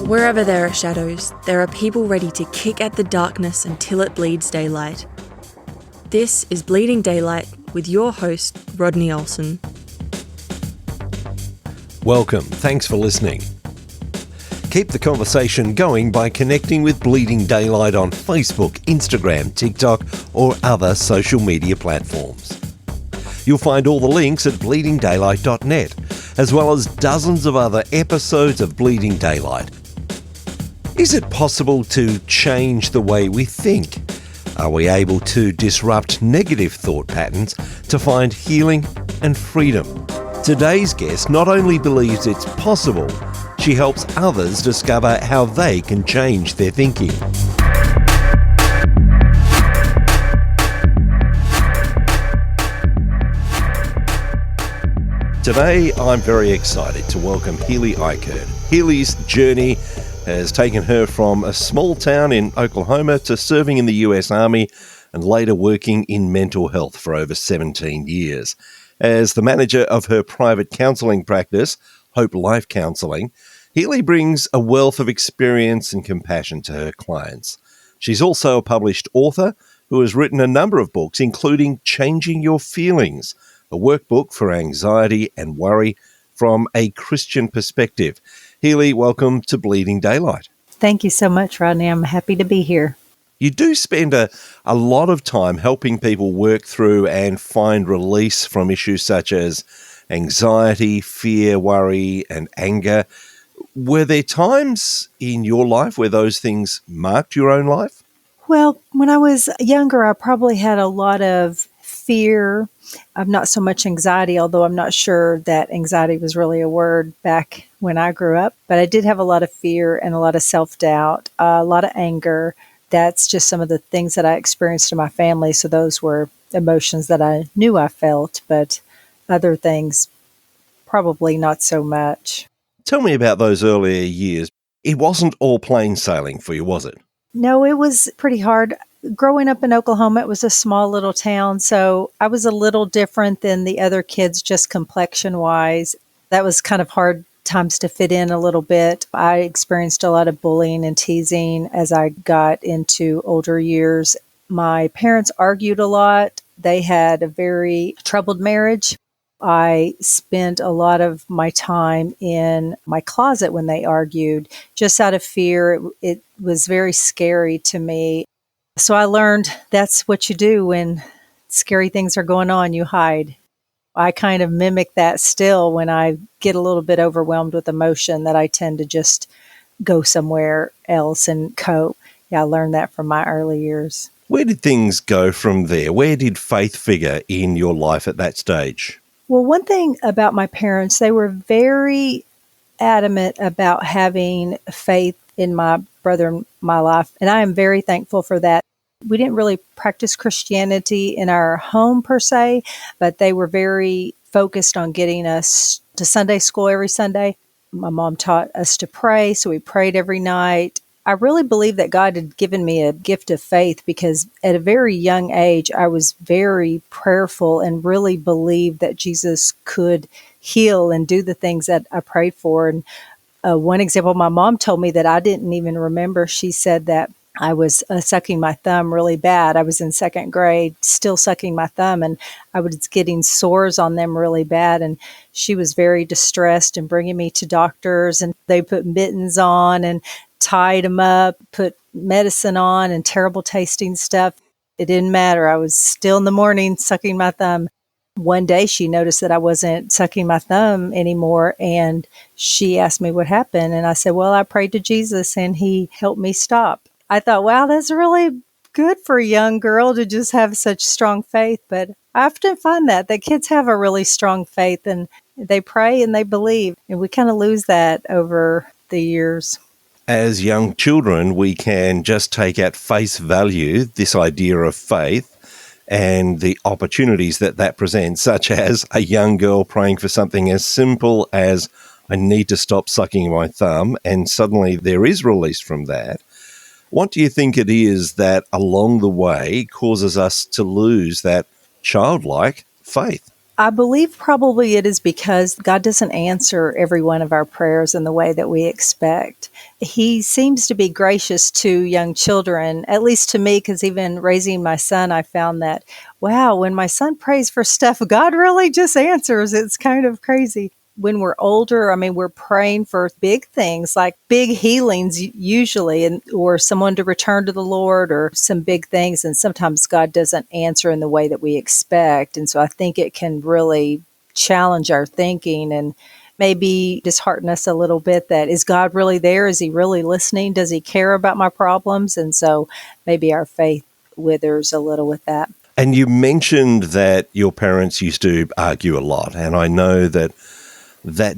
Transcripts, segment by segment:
Wherever there are shadows, there are people ready to kick at the darkness until it bleeds daylight. This is Bleeding Daylight with your host, Rodney Olson. Welcome. Thanks for listening. Keep the conversation going by connecting with Bleeding Daylight on Facebook, Instagram, TikTok, or other social media platforms. You'll find all the links at bleedingdaylight.net, as well as dozens of other episodes of Bleeding Daylight. Is it possible to change the way we think? Are we able to disrupt negative thought patterns to find healing and freedom? Today's guest not only believes it's possible, she helps others discover how they can change their thinking. Today, I'm very excited to welcome Healey Ikerd. Healey's journey has taken her from a small town in Oklahoma to serving in the US Army and later working in mental health for over 17 years. As the manager of her private counselling practice, Hope Life Counselling, Healey brings a wealth of experience and compassion to her clients. She's also a published author who has written a number of books, including Changing Your Feelings, a workbook for anxiety and worry from a Christian perspective. Healey, welcome to Bleeding Daylight. Thank you so much, Rodney. I'm happy to be here. You do spend a lot of time helping people work through and find release from issues such as anxiety, fear, worry, and anger. Were there times in your life where those things marked your own life? Well, when I was younger, I probably had a lot of fear, of not so much anxiety, although I'm not sure that anxiety was really a word back when I grew up. But I did have a lot of fear and a lot of self-doubt, a lot of anger. That's just some of the things that I experienced in my family. So those were emotions that I knew I felt, but other things, probably not so much. Tell me about those earlier years. It wasn't all plain sailing for you, was it? No, it was pretty hard. Growing up in Oklahoma, it was a small little town, so I was a little different than the other kids just complexion-wise. That was kind of hard times to fit in a little bit. I experienced a lot of bullying and teasing as I got into older years. My parents argued a lot. They had a very troubled marriage. I spent a lot of my time in my closet when they argued, just out of fear. It was very scary to me. So I learned that's what you do when scary things are going on, you hide. I kind of mimic that still when I get a little bit overwhelmed with emotion, that I tend to just go somewhere else and cope. Yeah, I learned that from my early years. Where did things go from there? Where did faith figure in your life at that stage? Well, one thing about my parents, they were very adamant about having faith in my brother and my life, and I am very thankful for that. We didn't really practice Christianity in our home per se, but they were very focused on getting us to Sunday school every Sunday. My mom taught us to pray, so we prayed every night. I really believe that God had given me a gift of faith because at a very young age, I was very prayerful and really believed that Jesus could heal and do the things that I prayed for. And one example, my mom told me that I didn't even remember. She said that I was sucking my thumb really bad. I was in second grade, still sucking my thumb, and I was getting sores on them really bad. And she was very distressed and bringing me to doctors, and they put mittens on and tied them up, put medicine on and terrible tasting stuff. It didn't matter. I was still in the morning sucking my thumb. One day she noticed that I wasn't sucking my thumb anymore, and she asked me what happened. And I said, well, I prayed to Jesus and he helped me stop. I thought, wow, that's really good for a young girl to just have such strong faith. But I often find that kids have a really strong faith and they pray and they believe. And we kind of lose that over the years. As young children, we can just take at face value this idea of faith and the opportunities that presents, such as a young girl praying for something as simple as, I need to stop sucking my thumb, and suddenly there is release from that. What do you think it is that along the way causes us to lose that childlike faith? I believe probably it is because God doesn't answer every one of our prayers in the way that we expect. He seems to be gracious to young children, at least to me, because even raising my son, I found that, wow, when my son prays for stuff, God really just answers. It's kind of crazy. When we're older, I mean, we're praying for big things like big healings usually, or someone to return to the Lord or some big things. And sometimes God doesn't answer in the way that we expect. And so I think it can really challenge our thinking and maybe dishearten us a little bit that, is God really there? Is he really listening? Does he care about my problems? And so maybe our faith withers a little with that. And you mentioned that your parents used to argue a lot, and I know that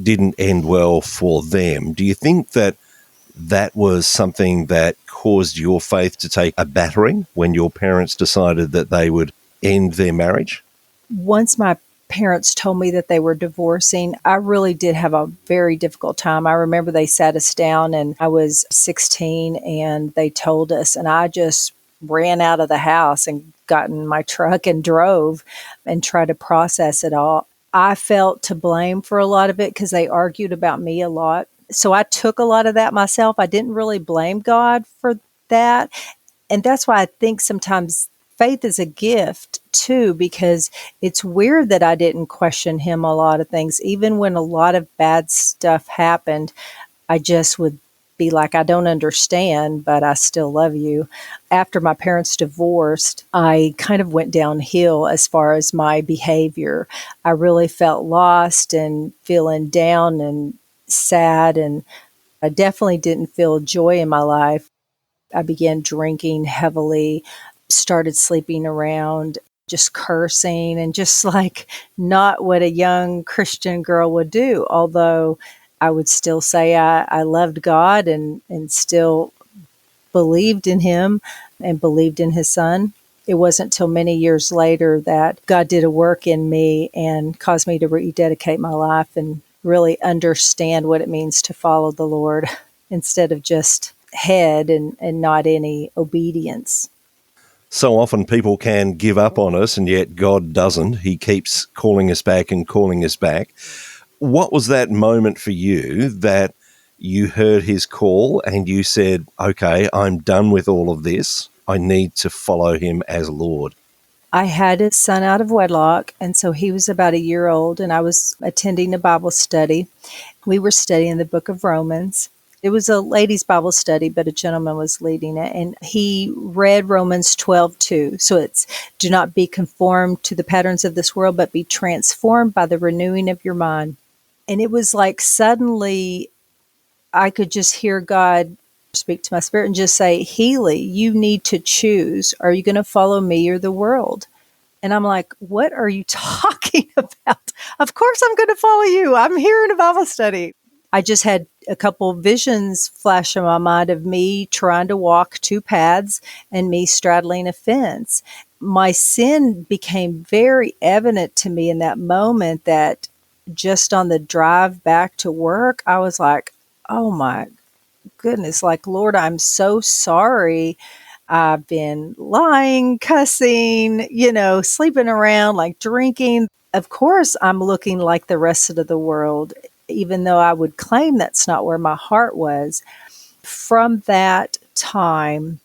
didn't end well for them. Do you think that was something that caused your faith to take a battering when your parents decided that they would end their marriage? Once my parents told me that they were divorcing, I really did have a very difficult time. I remember they sat us down and I was 16 and they told us, and I just ran out of the house and got in my truck and drove and tried to process it all. I felt to blame for a lot of it because they argued about me a lot. So I took a lot of that myself. I didn't really blame God for that. And that's why I think sometimes faith is a gift too, because it's weird that I didn't question him a lot of things. Even when a lot of bad stuff happened, I just would be like, I don't understand, but I still love you. After my parents divorced, I kind of went downhill as far as my behavior. I really felt lost and feeling down and sad, and I definitely didn't feel joy in my life. I began drinking heavily, started sleeping around, just cursing, and just like not what a young Christian girl would do. Although I would still say I loved God and still believed in him and believed in his son. It wasn't till many years later that God did a work in me and caused me to rededicate my life and really understand what it means to follow the Lord instead of just head and not any obedience. So often people can give up on us, and yet God doesn't. He keeps calling us back and calling us back. What was that moment for you that you heard his call and you said, okay, I'm done with all of this. I need to follow him as Lord? I had a son out of wedlock, and so he was about a year old, and I was attending a Bible study. We were studying the book of Romans. It was a ladies' Bible study, but a gentleman was leading it, and he read Romans 12:2. So it's, do not be conformed to the patterns of this world, but be transformed by the renewing of your mind. And it was like suddenly I could just hear God speak to my spirit and just say, Healey, you need to choose. Are you going to follow me or the world? And I'm like, what are you talking about? Of course I'm going to follow you. I'm here in a Bible study. I just had a couple visions flash in my mind of me trying to walk two paths and me straddling a fence. My sin became very evident to me in that moment that just on the drive back to work, I was like, oh my goodness, like, Lord, I'm so sorry. I've been lying, cussing, sleeping around, like drinking. Of course, I'm looking like the rest of the world, even though I would claim that's not where my heart was. From that time,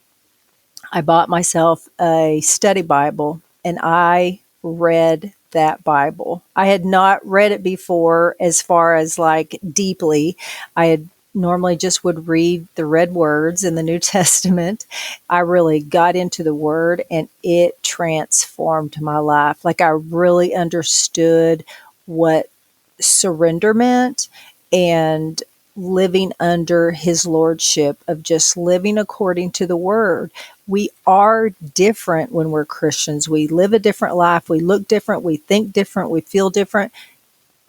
I bought myself a study Bible and I read that Bible. I had not read it before as far as like deeply. I had normally just would read the red words in the New Testament. I really got into the Word and it transformed my life. Like I really understood what surrender meant and living under his lordship, of just living according to the word. We are different when we're Christians. We live a different life. We look different. We think different. We feel different.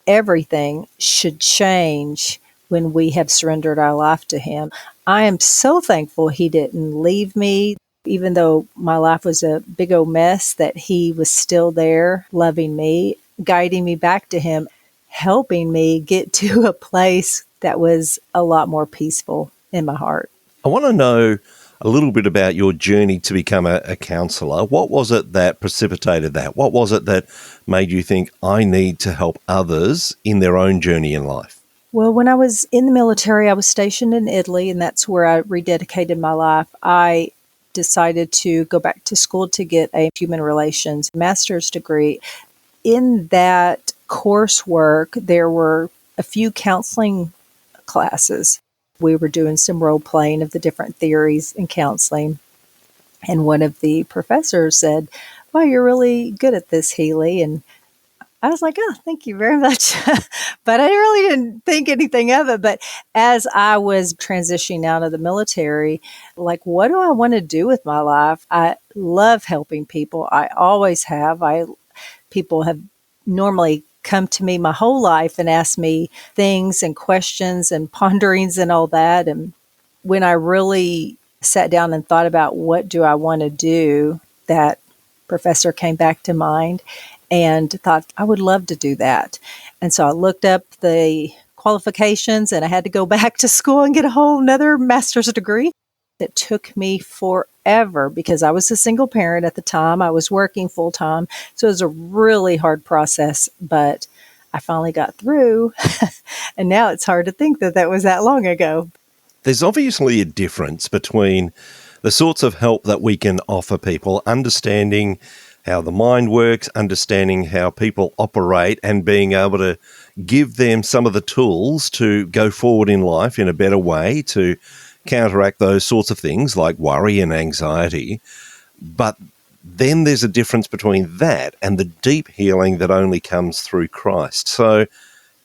Everything should change when we have surrendered our life to him. I am so thankful he didn't leave me, even though my life was a big old mess, that he was still there, loving me, guiding me back to him, helping me get to a place that was a lot more peaceful in my heart. I want to know a little bit about your journey to become a counsellor. What was it that precipitated that? What was it that made you think, I need to help others in their own journey in life? Well, when I was in the military, I was stationed in Italy, and that's where I rededicated my life. I decided to go back to school to get a human relations master's degree. In that coursework, there were a few counseling classes. We were doing some role playing of the different theories in counseling. And one of the professors said, "Wow, you're really good at this, Healey." And I was like, "Oh, thank you very much." But I really didn't think anything of it. But as I was transitioning out of the military, like, what do I want to do with my life? I love helping people. I always have. People have normally come to me my whole life and asked me things and questions and ponderings and all that. And when I really sat down and thought about what do I want to do, that professor came back to mind and thought I would love to do that. And so I looked up the qualifications and I had to go back to school and get a whole nother master's degree. It took me forever because I was a single parent at the time. I was working full time. So it was a really hard process, but I finally got through. And now it's hard to think that that was that long ago. There's obviously a difference between the sorts of help that we can offer people, understanding how the mind works, understanding how people operate, and being able to give them some of the tools to go forward in life in a better way, to counteract those sorts of things like worry and anxiety. But then there's a difference between that and the deep healing that only comes through Christ. So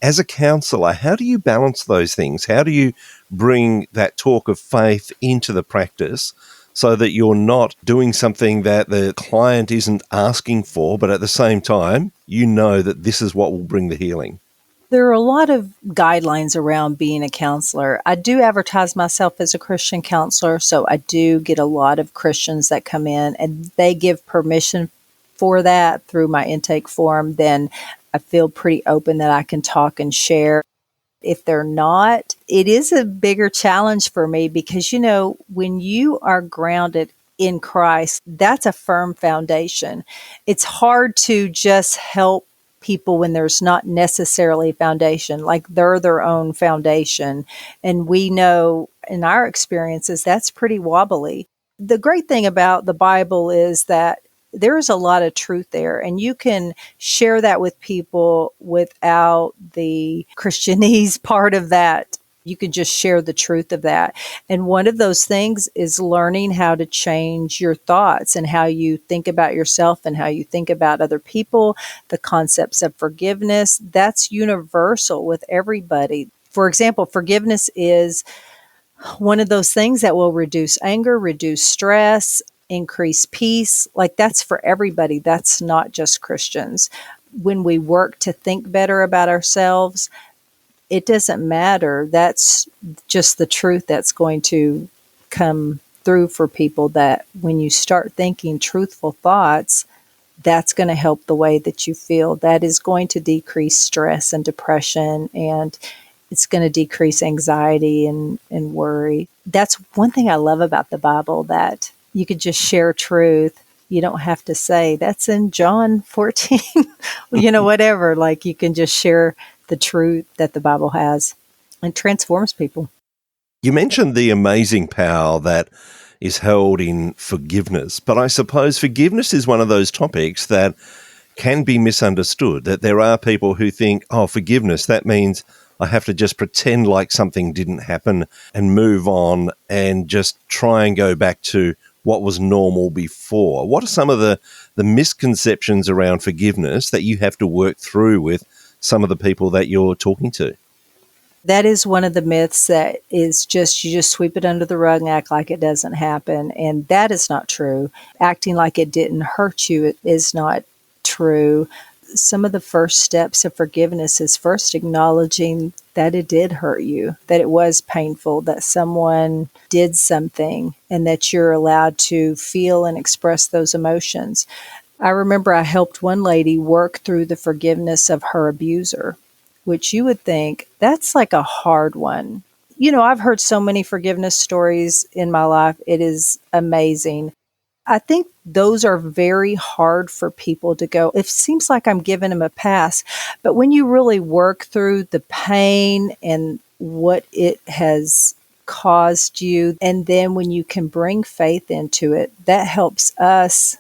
as a counsellor, how do you balance those things? How do you bring that talk of faith into the practice so that you're not doing something that the client isn't asking for, but at the same time, you know that this is what will bring the healing? There are a lot of guidelines around being a counselor. I do advertise myself as a Christian counselor, so I do get a lot of Christians that come in and they give permission for that through my intake form. Then I feel pretty open that I can talk and share. If they're not, it is a bigger challenge for me because, when you are grounded in Christ, that's a firm foundation. It's hard to just help people when there's not necessarily a foundation, like they're their own foundation. And we know in our experiences, that's pretty wobbly. The great thing about the Bible is that there is a lot of truth there, and you can share that with people without the Christianese part of that. You can just share the truth of that. And one of those things is learning how to change your thoughts and how you think about yourself and how you think about other people, the concepts of forgiveness. That's universal with everybody. For example, forgiveness is one of those things that will reduce anger, reduce stress, increase peace. Like that's for everybody. That's not just Christians. When we work to think better about ourselves, it doesn't matter. That's just the truth that's going to come through for people, that when you start thinking truthful thoughts, that's going to help the way that you feel. That is going to decrease stress and depression, and it's going to decrease anxiety and worry. That's one thing I love about the Bible, that you could just share truth. You don't have to say, that's in John 14, whatever. Like you can just share the truth that the Bible has, and transforms people. You mentioned the amazing power that is held in forgiveness, but I suppose forgiveness is one of those topics that can be misunderstood, that there are people who think, oh, forgiveness, that means I have to just pretend like something didn't happen and move on and just try and go back to what was normal before. What are some of the misconceptions around forgiveness that you have to work through with some of the people that you're talking to? That is one of the myths, that is just, you just sweep it under the rug and act like it doesn't happen. And that is not true. Acting like it didn't hurt you is not true. Some of the first steps of forgiveness is first acknowledging that it did hurt you, that it was painful, that someone did something, and that you're allowed to feel and express those emotions. I remember I helped one lady work through the forgiveness of her abuser, which you would think that's like a hard one. I've heard so many forgiveness stories in my life. It is amazing. I think those are very hard for people to go. It seems like I'm giving them a pass. But when you really work through the pain and what it has caused you, and then when you can bring faith into it, that helps us.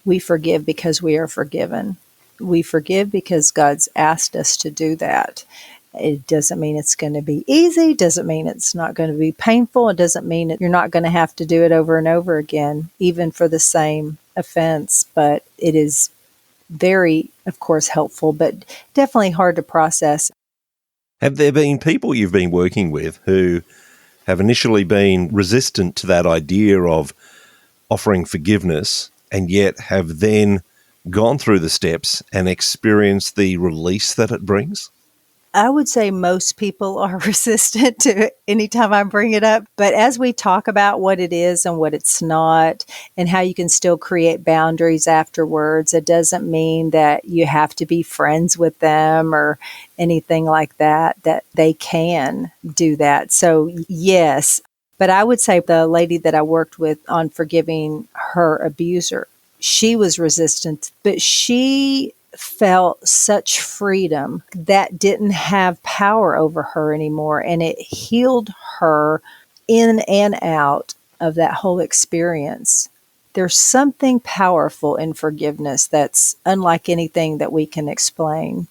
We forgive because we are forgiven. We forgive because God's asked us to do that. It doesn't mean it's going to be easy. It doesn't mean it's not going to be painful. It doesn't mean that you're not going to have to do it over and over again, even for the same offense. But it is very, of course, helpful, but definitely hard to process. Have there been people you've been working with who have initially been resistant to that idea of offering forgiveness and yet have then gone through the steps and experienced the release that it brings? I would say most people are resistant to it anytime I bring it up. But as we talk about what it is and what it's not, and how you can still create boundaries afterwards, it doesn't mean that you have to be friends with them or anything like that, that they can do that. So, yes. But I would say the lady that I worked with on forgiving her abuser, she was resistant, but she felt such freedom that didn't have power over her anymore. And it healed her in and out of that whole experience. There's something powerful in forgiveness that's unlike anything that we can explain.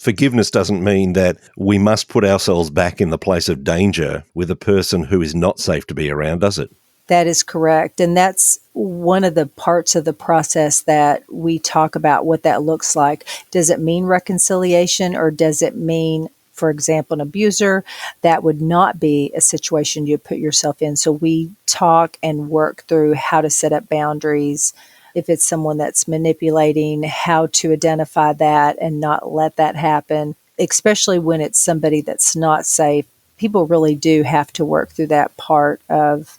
Forgiveness doesn't mean that we must put ourselves back in the place of danger with a person who is not safe to be around, does it? That is correct. And that's one of the parts of the process that we talk about what that looks like. Does it mean reconciliation, or does it mean, for example, an abuser? That would not be a situation you'd put yourself in. So we talk and work through how to set up boundaries. If it's someone that's manipulating, how to identify that and not let that happen, especially when it's somebody that's not safe. People really do have to work through that part of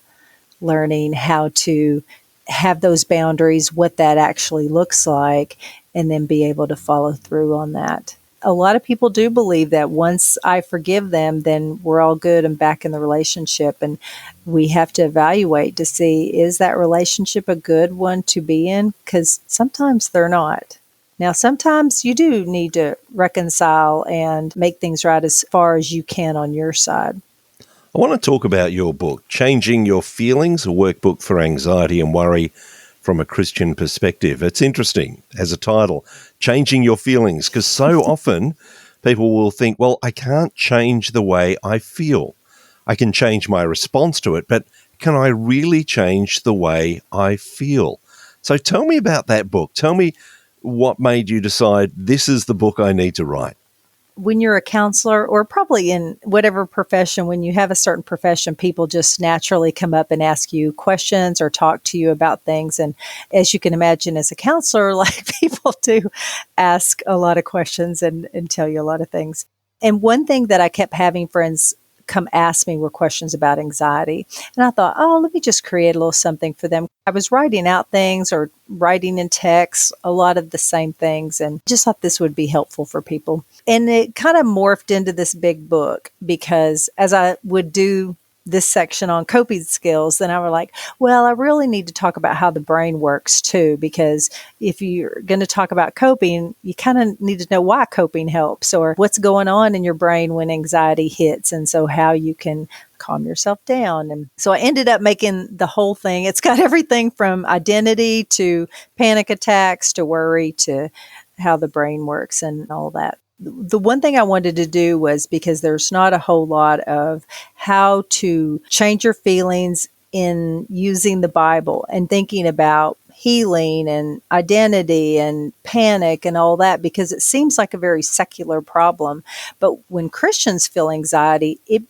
learning how to have those boundaries, what that actually looks like, and then be able to follow through on that. A lot of people do believe that once I forgive them, then we're all good and back in the relationship. And we have to evaluate to see, is that relationship a good one to be in? Because sometimes they're not. Now, sometimes you do need to reconcile and make things right as far as you can on your side. I want to talk about your book, Changing Your Feelings, a workbook for anxiety and worry from a Christian perspective. It's interesting as a title, Changing Your Feelings, because so often people will think, well, I can't change the way I feel. I can change my response to it, but can I really change the way I feel? So tell me about that book. Tell me what made you decide this is the book I need to write. When you're a counselor, or probably in whatever profession, when you have a certain profession, people just naturally come up and ask you questions or talk to you about things. And as you can imagine, as a counselor, like, people do ask a lot of questions and tell you a lot of things. And one thing that I kept having friends come ask me were questions about anxiety. And I thought, oh, let me just create a little something for them. I was writing out things or writing in text, a lot of the same things, and just thought this would be helpful for people. And it kind of morphed into this big book, because as I would do this section on coping skills, then I was like, well, I really need to talk about how the brain works too, because if you're going to talk about coping, you kind of need to know why coping helps, or what's going on in your brain when anxiety hits, and so how you can calm yourself down. And so I ended up making the whole thing. It's got everything from identity to panic attacks to worry to how the brain works and all that. The one thing I wanted to do was, because there's not a whole lot of how to change your feelings in using the Bible and thinking about healing and identity and panic and all that, because it seems like a very secular problem. But when Christians feel anxiety, it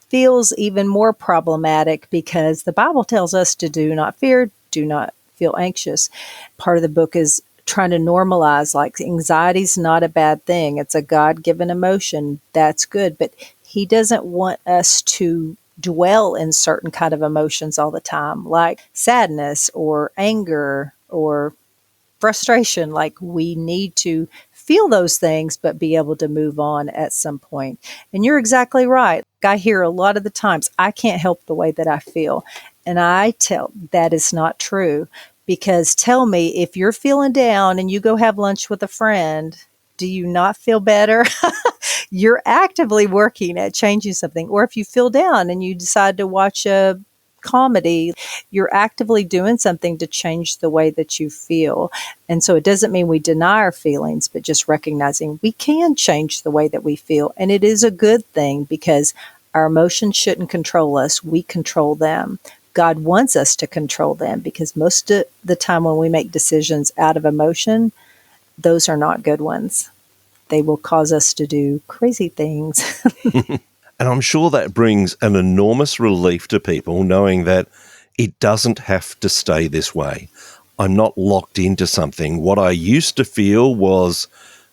feels even more problematic, because the Bible tells us to do not fear, do not feel anxious. Part of the book is trying to normalize, like, anxiety is not a bad thing. It's a God-given emotion. That's good. But he doesn't want us to dwell in certain kind of emotions all the time, like sadness or anger or frustration. Like, we need to feel those things, but be able to move on at some point. And you're exactly right. I hear a lot of the times, I can't help the way that I feel. And I tell that is not true, because tell me, if you're feeling down and you go have lunch with a friend, do you not feel better? You're actively working at changing something. Or if you feel down and you decide to watch a comedy, you're actively doing something to change the way that you feel. And so it doesn't mean we deny our feelings, but just recognizing we can change the way that we feel. And it is a good thing, because our emotions shouldn't control us. We control them. God wants us to control them, because most of the time when we make decisions out of emotion, those are not good ones. They will cause us to do crazy things. And I'm sure that brings an enormous relief to people, knowing that it doesn't have to stay this way. I'm not locked into something. What I used to feel was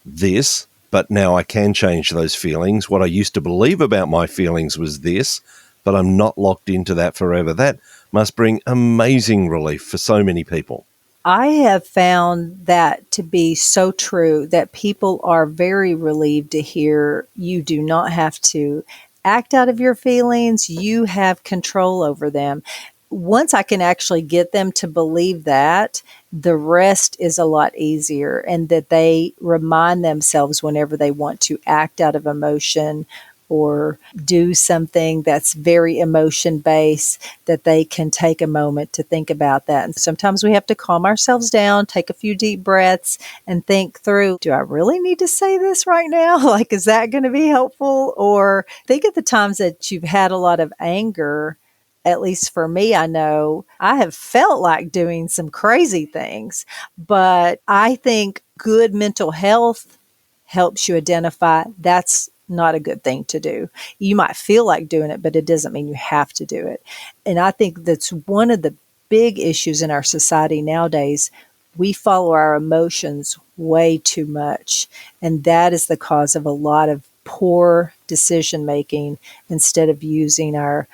this, but now I can change those feelings. What I used to believe about my feelings was this, but I'm not locked into that forever. That must bring amazing relief for so many people. I have found that to be so true, that people are very relieved to hear you do not have to act out of your feelings. You have control over them. Once I can actually get them to believe that, the rest is a lot easier, and that they remind themselves whenever they want to act out of emotion or do something that's very emotion based, that they can take a moment to think about that. And sometimes we have to calm ourselves down, take a few deep breaths, and think through, do I really need to say this right now? Like, is that going to be helpful? Or think of the times that you've had a lot of anger. At least for me, I know I have felt like doing some crazy things, but I think good mental health helps you identify that's not a good thing to do. You might feel like doing it, but it doesn't mean you have to do it. And I think that's one of the big issues in our society nowadays. We follow our emotions way too much. And that is the cause of a lot of poor decision making, instead of using our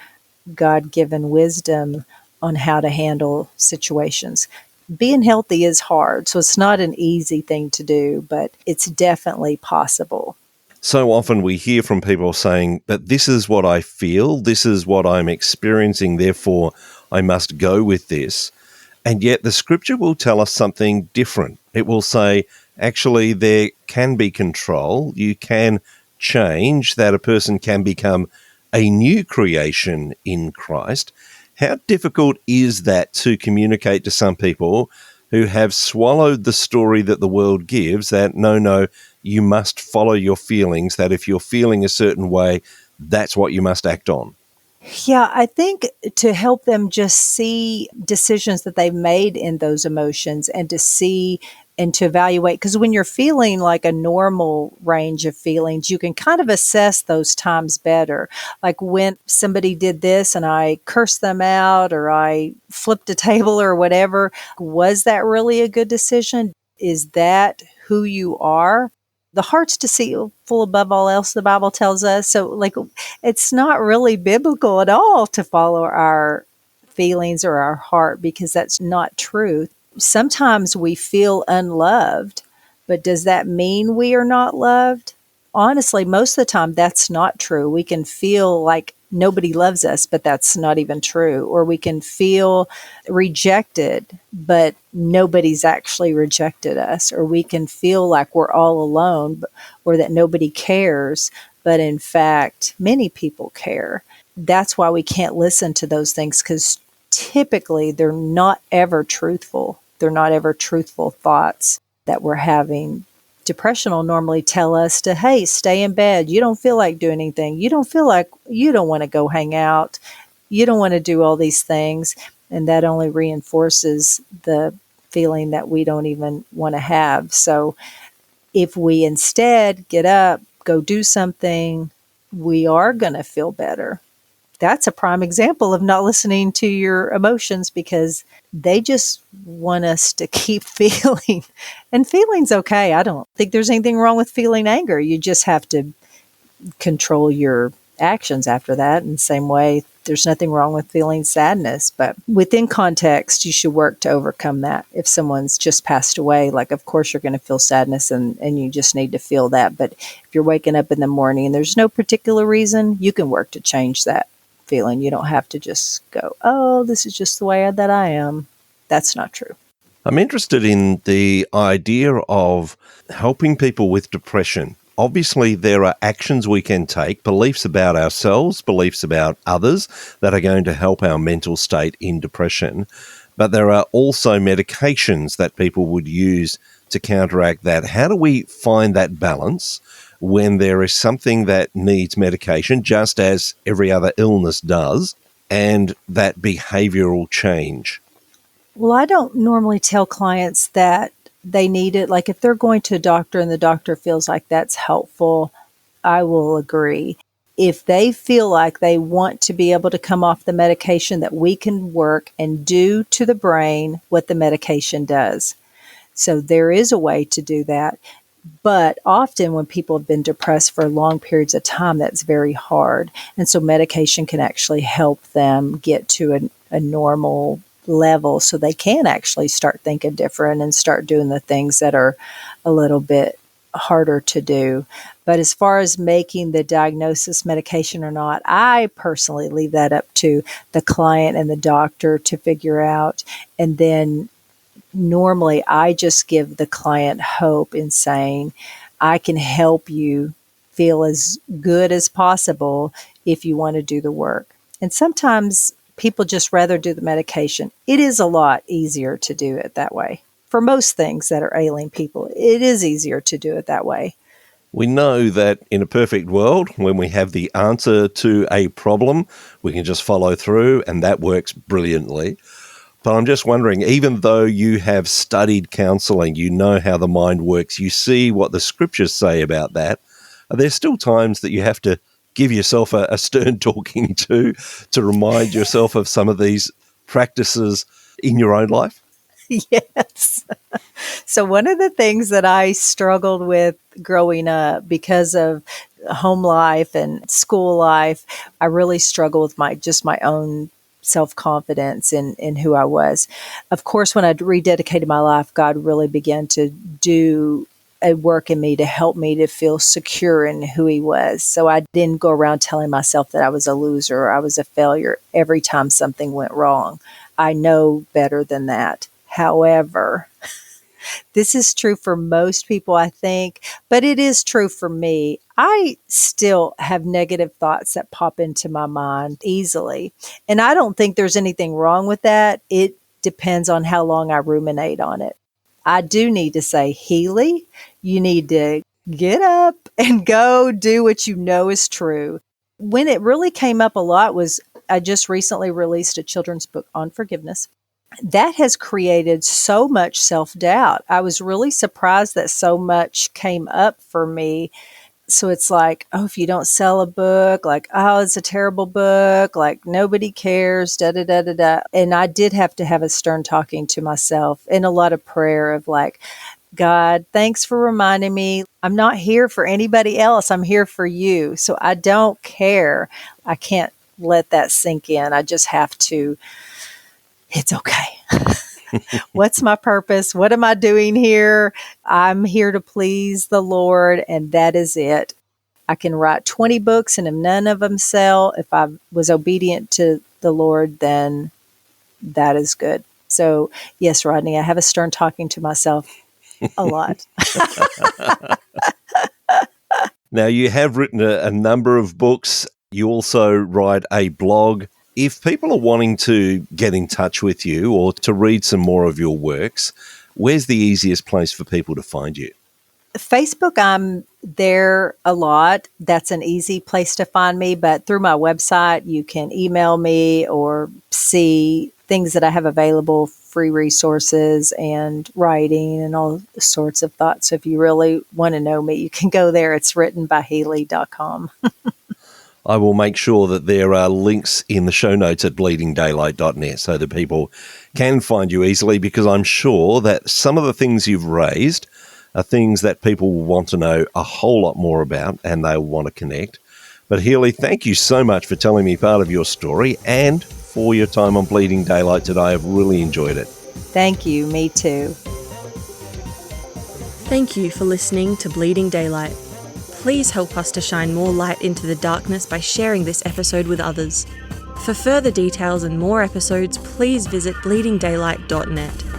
God-given wisdom on how to handle situations. Being healthy is hard, so it's not an easy thing to do, but it's definitely possible. So often we hear from people saying that this is what I feel, this is what I'm experiencing, therefore I must go with this. And yet the scripture will tell us something different. It will say, actually, there can be control. You can change, that a person can become a new creation in Christ. How difficult is that to communicate to some people who have swallowed the story that the world gives, that no, you must follow your feelings, that if you're feeling a certain way, that's what you must act on? Yeah, I think to help them just see decisions that they've made in those emotions, and to see and to evaluate, because when you're feeling like a normal range of feelings, you can kind of assess those times better. Like when somebody did this and I cursed them out, or I flipped a table or whatever, was that really a good decision? Is that who you are? The heart's deceitful above all else, the Bible tells us. So, like, it's not really biblical at all to follow our feelings or our heart, because that's not true. Sometimes we feel unloved, but does that mean we are not loved? Honestly, most of the time, that's not true. We can feel like nobody loves us, but that's not even true. Or we can feel rejected, but nobody's actually rejected us. Or we can feel like we're all alone, or that nobody cares, but in fact, many people care. That's why we can't listen to those things, because typically they're not ever truthful. They're not ever truthful thoughts that we're having. Depression will normally tell us to, hey, stay in bed. You don't feel like doing anything. You don't feel like you don't want to go hang out. You don't want to do all these things. And that only reinforces the feeling that we don't even want to have. So if we instead get up, go do something, we are going to feel better. That's a prime example of not listening to your emotions, because they just want us to keep feeling. And feeling's okay. I don't think there's anything wrong with feeling anger. You just have to control your actions after that. In the same way, there's nothing wrong with feeling sadness, but within context, you should work to overcome that. If someone's just passed away, like, of course you're going to feel sadness and you just need to feel that. But if you're waking up in the morning and there's no particular reason, you can work to change that feeling. You don't have to just go, oh, this is just the way that I am. That's not true. I'm interested in the idea of helping people with depression. Obviously, there are actions we can take, beliefs about ourselves, beliefs about others that are going to help our mental state in depression. But there are also medications that people would use to counteract that. How do we find that balance when there is something that needs medication, just as every other illness does, and that behavioral change? Well, I don't normally tell clients that they need it. Like, if they're going to a doctor and the doctor feels like that's helpful, I will agree. If they feel like they want to be able to come off the medication, that we can work and do to the brain what the medication does. So there is a way to do that. But often when people have been depressed for long periods of time, that's very hard. And so medication can actually help them get to a normal level so they can actually start thinking different and start doing the things that are a little bit harder to do. But as far as making the diagnosis medication or not, I personally leave that up to the client and the doctor to figure out. And then normally I just give the client hope in saying, I can help you feel as good as possible if you want to do the work. And sometimes people just rather do the medication. It is a lot easier to do it that way. For most things that are ailing people, it is easier to do it that way. We know that in a perfect world, when we have the answer to a problem, we can just follow through, and that works brilliantly. But I'm just wondering, even though you have studied counselling, you know how the mind works, you see what the scriptures say about that, are there still times that you have to give yourself a stern talking to remind yourself of some of these practices in your own life? Yes. So one of the things that I struggled with growing up because of home life and school life, I really struggled with my own self-confidence in who I was. Of course, when I rededicated my life, God really began to do a work in me to help me to feel secure in who he was. So I didn't go around telling myself that I was a loser or I was a failure every time something went wrong. I know better than that. However, this is true for most people, I think, but it is true for me. I still have negative thoughts that pop into my mind easily. And I don't think there's anything wrong with that. It depends on how long I ruminate on it. I do need to say, Healey, you need to get up and go do what you know is true. When it really came up a lot was I just recently released a children's book on forgiveness. That has created so much self-doubt. I was really surprised that so much came up for me. So it's like, oh, if you don't sell a book, like, oh, it's a terrible book, like nobody cares, da-da-da-da-da. And I did have to have a stern talking to myself and a lot of prayer of like, God, thanks for reminding me I'm not here for anybody else. I'm here for you. So I don't care. I can't let that sink in. I just have to, it's okay. What's my purpose? What am I doing here? I'm here to please the Lord, and that is it. I can write 20 books, and if none of them sell, if I was obedient to the Lord, then that is good. So, yes, Rodney, I have a stern talking to myself a lot. Now, you have written a number of books. You also write a blog. If people are wanting to get in touch with you or to read some more of your works, where's the easiest place for people to find you? Facebook, I'm there a lot. That's an easy place to find me. But through my website, you can email me or see things that I have available, free resources and writing and all sorts of thoughts. So if you really want to know me, you can go there. It's writtenbyhealey.com. I will make sure that there are links in the show notes at bleedingdaylight.net so that people can find you easily, because I'm sure that some of the things you've raised are things that people will want to know a whole lot more about and they'll want to connect. But Healey, thank you so much for telling me part of your story and for your time on Bleeding Daylight today. I've really enjoyed it. Thank you. Me too. Thank you for listening to Bleeding Daylight. Please help us to shine more light into the darkness by sharing this episode with others. For further details and more episodes, please visit bleedingdaylight.net.